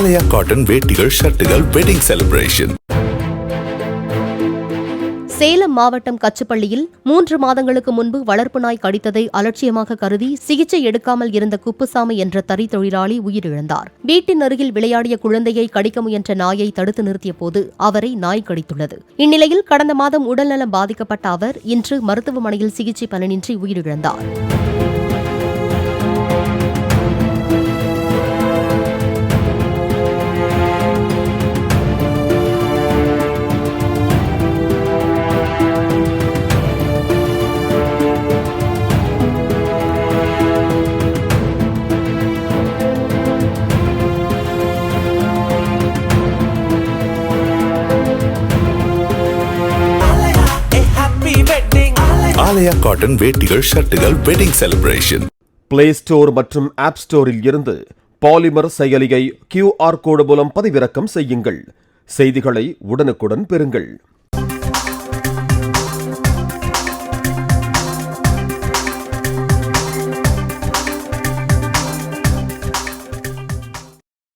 ஆலயா cotton வேட்டிகள் ஷர்ட்டுகள் wedding celebration. Salem மாவட்டம் கச்சுப்பள்ளியில் 3 மாதங்களுக்கு முன்பு வளர்ப்பு நாய் கடித்ததை அலட்சியமாக கருதி சிகிச்சை எடுக்காமல் இருந்த குப்புசாமி என்ற தறி தொழிலாளி உயிரிழந்தார். வீட்டின் அருகில் விளையாடிய குழந்தையை கடிக்க முயன்ற நாயை தடுத்து நிறுத்திய போது அவரை நாய் கடித்துள்ளது. இந்நிலையில் கடந்த மாதம் உடல்நலம் பாதிக்கப்பட்ட அவர் இன்று மருத்துவமனையில் சிகிச்சை பலனின்றி உயிரிழந்தார். ஆலயா காட்டன் வேட்டிகள் ஷர்ட்டுகள் வெட்டிங் செலிப்ரேஷன். பிளே ஸ்டோர் மற்றும் ஆப் ஸ்டோரில் இருந்து பாலிமர் செயலியை QR கோடு மூலம் பதிவிறக்கம் செய்யுங்கள். செய்திகளை உடனுக்குடன் பெறுங்கள்.